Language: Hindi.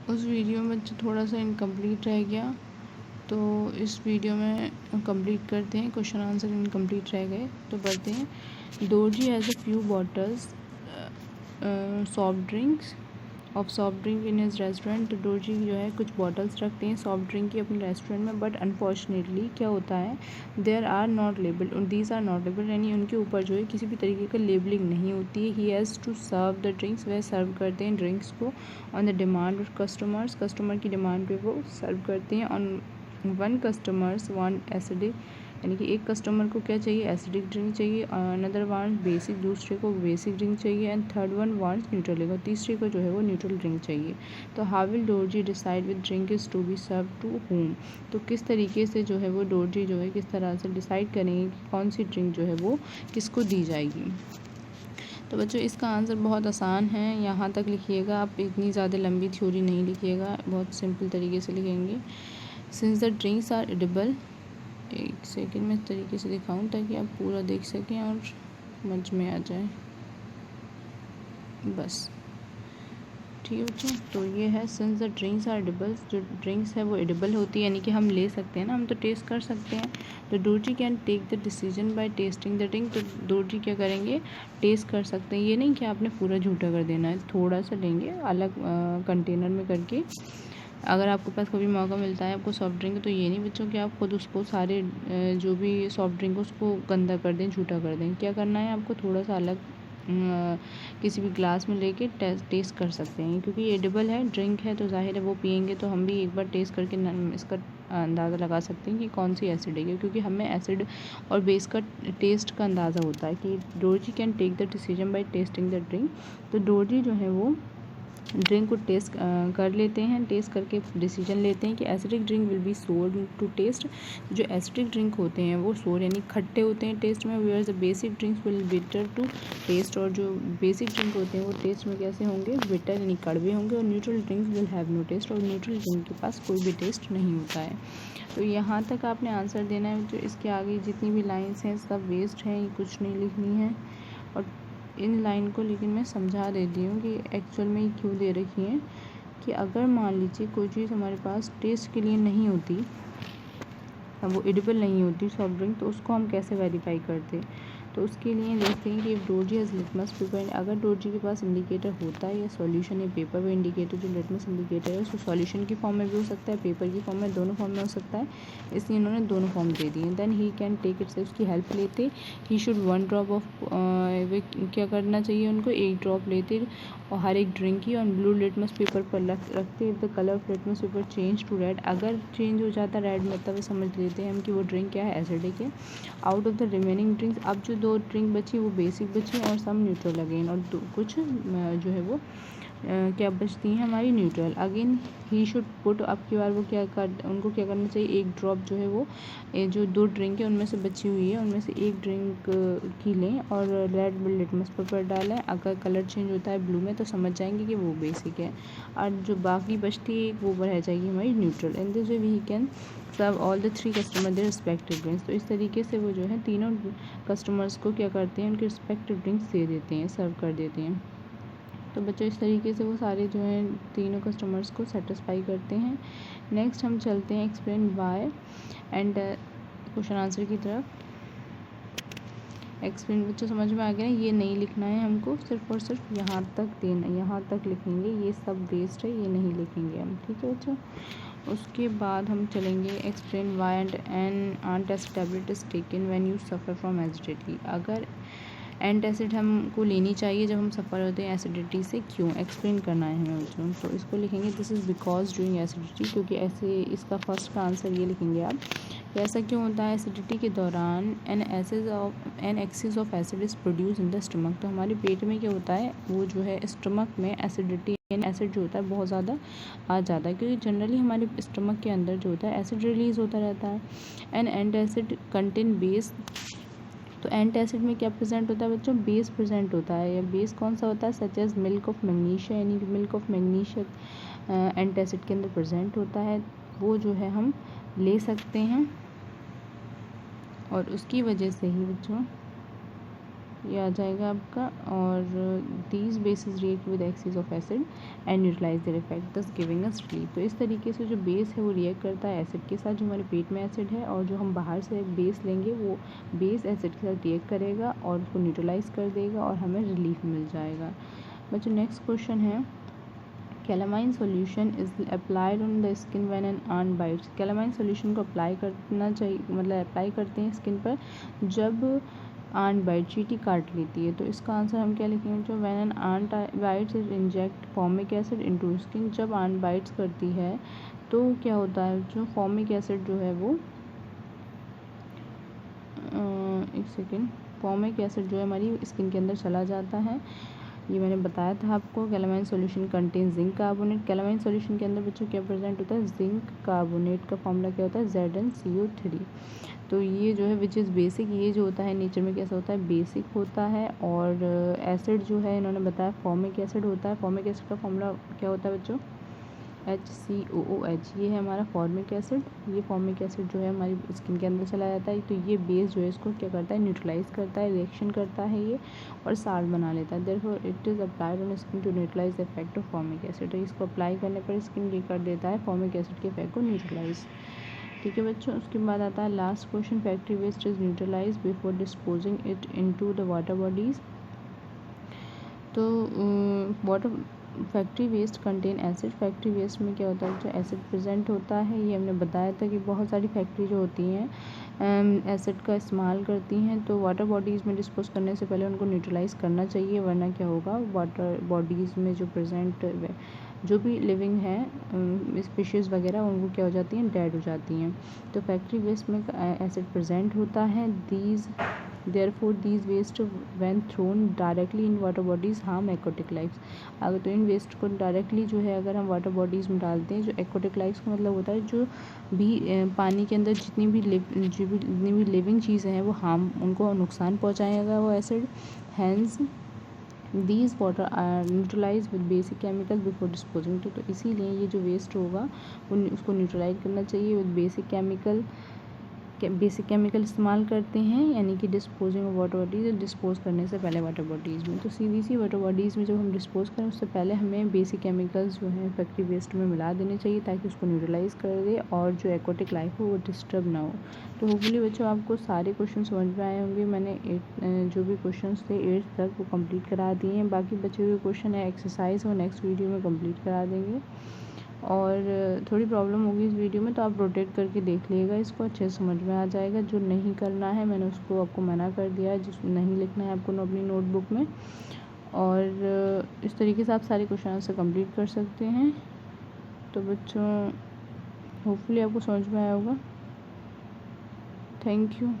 उस वीडियो में जो थोड़ा सा इनकम्प्लीट रह गया, तो इस वीडियो में कंप्लीट करते हैं। क्वेश्चन आंसर इनकम्प्लीट रह गए तो पढ़ते हैं। Dorji has a few bottles soft drink in his restaurant. तो दोरजी जो है कुछ बॉटल्स रखते हैं सॉफ्ट ड्रिंक की अपने रेस्टोरेंट में, बट अनफॉर्चुनेटली क्या होता है, दीज आर नॉट लेबल्ड, यानी उनके ऊपर जो है किसी भी तरीके का लेबलिंग नहीं होती है। He has to serve the drinks, वह सर्व करते हैं ड्रिंक्स को on the demand of customer की डिमांड पे वो सर्व करते हैं। On one customers want acidic, यानी कि एक कस्टमर को क्या चाहिए, एसिडिक ड्रिंक चाहिए, अनदर वांट बेसिक, दूसरे को बेसिक ड्रिंक चाहिए, and third one wants neutral, और तीसरे को जो है वो न्यूट्रल ड्रिंक चाहिए। तो how will Dorji decide with drink is to be serve to whom. तो किस तरीके से जो है वो दोरजी जो है किस तरह से डिसाइड करेंगे कि कौन सी ड्रिंक जो है वो किसको दी जाएगी। तो बच्चों इसका आंसर बहुत आसान है, यहाँ तक लिखिएगा आप, इतनी ज़्यादा लंबी थ्योरी नहीं लिखिएगा, बहुत सिंपल तरीके से लिखेंगे। Since the drinks are edible, एक सेकंड में इस तरीके से दिखाऊं ताकि आप पूरा देख सकें और समझ में आ जाए, बस ठीक है बच्चों। तो ये है since the drinks are edible, जो ड्रिंक्स है वो एडिबल होती है, यानी कि हम ले सकते हैं ना, हम तो टेस्ट कर सकते हैं। तो Dorji can take the decision by tasting the drink, तो दोरजी क्या करेंगे, टेस्ट कर सकते हैं। ये नहीं कि आपने पूरा झूठा कर देना है, थोड़ा सा लेंगे अलग कंटेनर में करके। अगर आपके पास कभी मौका मिलता है आपको सॉफ्ट ड्रिंक, तो ये नहीं बच्चों कि आप खुद उसको सारे जो भी सॉफ्ट ड्रिंक उसको गंदा कर दें, झूठा कर दें। क्या करना है आपको, थोड़ा सा अलग किसी भी ग्लास में लेके टेस्ट कर सकते हैं, क्योंकि ये एडिबल है, ड्रिंक है, तो जाहिर है वो पियेंगे तो हम भी एक बार टेस्ट करके इसका अंदाज़ा लगा सकते हैं कि कौन सी एसिड है, क्योंकि हमें एसिड और बेस का टेस्ट का अंदाज़ा होता है। कि Dorji can take the decision by tasting the drink, तो दोरजी जो है वो ड्रिंक को टेस्ट कर लेते हैं, टेस्ट करके डिसीजन लेते हैं कि एसिडिक ड्रिंक विल बी सोर टू टेस्ट। जो एसिडिक ड्रिंक होते हैं वो सोर यानी खट्टे होते हैं टेस्ट में, where the basic drinks will bitter to taste, और जो बेसिक ड्रिंक होते हैं वो टेस्ट में कैसे होंगे, बिटर यानी कड़वे होंगे। और neutral drinks will have no taste, और न्यूट्रल ड्रिंक के पास कोई भी टेस्ट नहीं होता है। तो यहाँ तक आपने आंसर देना है। जो इसके आगे जितनी भी लाइन्स हैं सब वेस्ट हैं, ये कुछ नहीं लिखनी है। और इन लाइन को लेकिन मैं समझा देती हूँ कि एक्चुअल में क्यों दे रखी है। कि अगर मान लीजिए कोई चीज़ हमारे पास टेस्ट के लिए नहीं होती, अब वो एडिबल नहीं होती सॉफ्ट ड्रिंक, तो उसको हम कैसे वेरीफाई करते। तो उसके लिए देखते हैं कि दोरजी हैज़ लिटमस पेपर, अगर दोरजी के पास इंडिकेटर होता है या सॉल्यूशन या पेपर में इंडिकेटर, जो लिटमस इंडिकेटर है उसको सॉल्यूशन की फॉर्म में भी हो सकता है, पेपर की फॉर्म में, दोनों फॉर्म में हो सकता है, इसलिए इन्होंने दोनों फॉर्म दे दिए। Then he can take it से उसकी हेल्प लेते, he should one drop of, क्या करना चाहिए उनको, एक ड्रॉप लेते और हर एक ड्रिंक की, और ब्लू लिटमस पेपर पर रखते। If the colour of litmus paper change to red, अगर चेंज हो जाता रेड में, तब समझ लेते हैं हम कि वो ड्रिंक क्या है, एसिडिक है। Out of the remaining drinks, अब जो 2 ड्रिंक बची वो बेसिक बची और सम न्यूट्रल अगेन, और कुछ जो है वो क्या बचती हैं हमारी, neutral again. He should put, अब की बार वो उनको क्या करना चाहिए, एक ड्रॉप जो है वो जो 2 ड्रिंक है उनमें से बची हुई है उनमें से एक ड्रिंक की लें और रेड लिटमस पेपर डालें। अगर कलर चेंज होता है ब्लू में तो समझ जाएंगे कि वो बेसिक है, और जो बाकी बचती है वो रह जाएगी हमारी neutral. In this way we can serve all the 3 customer their respective drinks. तो इस तरीके से वो जो है तीनों कस्टमर्स को क्या करते हैं, उनके रिस्पेक्टिव ड्रिंक्स दे देते हैं, सर्व कर देते हैं। तो बच्चों इस तरीके से वो सारे जो हैं तीनों कस्टमर्स को सेटिस्फाई करते हैं। नेक्स्ट हम चलते हैं explain why and question answer की तरफ। एक्सप्लेन बच्चों समझ में आ गया, ये नहीं लिखना है हमको, सिर्फ और सिर्फ यहाँ तक देना, यहाँ तक लिखेंगे, ये सब वेस्ट है, ये नहीं लिखेंगे हम, ठीक है बच्चों। उसके बाद हम चलेंगे explain why and an antacid tablet is taken when you suffer from acidity. अगर एंटासिड हमको लेनी चाहिए जब हम सफ़र होते हैं एसिडिटी से, क्यों, एक्सप्लेन करना है हमें बच्चों। तो इसको लिखेंगे this is because during acidity, क्योंकि ऐसे इसका फर्स्ट का आंसर ये लिखेंगे आप। ऐसा क्यों होता है, एसिडिटी के दौरान an excess of acid is produce in the stomach. तो हमारे पेट में क्या होता है, वो जो है स्टमक में एसिडिटी एसिड जो होता है बहुत ज़्यादा आ जाता है, क्योंकि जनरली हमारे स्टमक के अंदर जो होता है एसिड रिलीज़ होता रहता है। एन एंटासिड कंटेन बेस, तो एंटासिड में क्या प्रेजेंट होता है बच्चों, बेस प्रेजेंट होता है। या बेस कौन सा होता है, such as milk of magnesia, यानी कि मिल्क ऑफ मैग्नीशिया एंटासिड के अंदर प्रेजेंट होता है, वो जो है हम ले सकते हैं। और उसकी वजह से ही बच्चों ये आ जाएगा आपका। और these bases react with excess of acid and neutralise their effect thus giving us relief. तो इस तरीके से जो बेस है वो रिएक्ट करता है एसिड के साथ, जो हमारे पेट में एसिड है, और जो हम बाहर से बेस लेंगे वो बेस एसिड के साथ रिएक्ट करेगा और उसको न्यूट्रलाइज कर देगा और हमें रिलीफ मिल जाएगा। बच्चों नेक्स्ट क्वेश्चन है, calamine solution is applied on the skin when an ant bites. Calamine solution को अप्लाई करना चाहिए, मतलब अप्लाई करते हैं स्किन पर जब आंट बाइट, चींटी काट लेती है। तो इसका आंसर हम क्या लिखेंगे, जो when an ant bites is inject formic acid into skin. जब आंट बाइट्स करती है तो क्या होता है, जो फॉर्मिक एसिड जो है वो एक सेकेंड, फॉर्मिक एसिड जो है हमारी स्किन के अंदर चला जाता है। ये मैंने बताया था आपको। Calamine solution contain zinc carbonate. Calamine solution के अंदर बच्चों क्या प्रेजेंट होता है, जिंक कार्बोनेट का फॉर्मूला क्या होता है, ZnCO3। तो ये जो है विच इज़ बेसिक, ये जो होता है नेचर में कैसा होता है, बेसिक होता है। और एसिड जो है इन्होंने बताया फॉर्मिक एसिड होता है। फॉर्मिक एसिड का फॉर्मूला क्या होता है बच्चों, HCOOH। ये है हमारा फॉर्मिक एसिड। ये फॉर्मिक एसिड जो है हमारी स्किन के अंदर चला जाता है। तो ये बेस जो है इसको क्या करता है, न्यूट्रलाइज करता है, रिएक्शन करता है ये, और साल्ट बना लेता है। Therefore it is applied on skin to neutralise the effect of formic acid. तो इसको अप्लाई करने पर स्किन ये कर देता है फॉर्मिक एसिड के इफेक्ट को न्यूट्रलाइज। ठीक है बच्चों, उसके बाद आता है last question, factory waste is neutralise before disposing it into the water bodies. तो water factory waste contain acid. Factory waste में क्या होता है, जो एसिड प्रेजेंट होता है, ये हमने बताया था कि बहुत सारी फैक्ट्री जो होती हैं एसिड का इस्तेमाल करती हैं। तो वाटर बॉडीज़ में डिस्पोज करने से पहले उनको न्यूट्रलाइज करना चाहिए, वरना क्या होगा, वाटर बॉडीज़ में जो प्रेजेंट जो भी लिविंग है स्पीशीज़ वगैरह, उनको क्या हो जाती हैं, डेड हो जाती हैं। तो फैक्ट्री वेस्ट में एसिड प्रेजेंट होता है। Therefore these waste when thrown directly in water bodies harm aquatic lives। अगर तो इन वेस्ट को डायरेक्टली जो है अगर हम वाटर बॉडीज़ में डालते हैं, जो एक्वाटिक लाइफ्स का मतलब होता है जो भी पानी के अंदर जितनी भी लिविंग चीज़ें हैं वो हार्म, उनको नुकसान पहुंचाएगा वो acid. Hence these water are neutralise with basic chemical before disposing. तो इसीलिए ये जो वेस्ट होगा उसको न्यूट्रलाइज करना चाहिए विद बेसिक केमिकल इस्तेमाल करते हैं, यानी कि disposing of water bodies, dispose करने से पहले वाटर बॉडीज़ में। तो सीधी सी वाटर बॉडीज़ में जब हम डिस्पोज करें उससे पहले हमें बेसिक केमिकल्स जो हैं फैक्ट्री वेस्ट में मिला देने चाहिए, ताकि उसको न्यूट्रलाइज कर दे और जो एक्वाटिक लाइफ हो वो डिस्टर्ब ना हो। तो होपफुली बच्चों आपको सारे क्वेश्चन समझ में आए होंगे। मैंने जो भी क्वेश्चन थे 8th तक वो कम्प्लीट करा दिए हैं। बाकी बचे हुए क्वेश्चन है एक्सरसाइज वो नेक्स्ट वीडियो में कम्प्लीट करा देंगे। और थोड़ी प्रॉब्लम होगी इस वीडियो में, तो आप रोटेट करके देख लीजिएगा, इसको अच्छे से समझ में आ जाएगा। जो नहीं करना है मैंने उसको आपको मना कर दिया है, जिस नहीं लिखना है आपको अपनी नोटबुक में। और इस तरीके से आप सारे क्वेश्चन से कंप्लीट कर सकते हैं। तो बच्चों होपफुली आपको समझ में आया होगा। Thank you.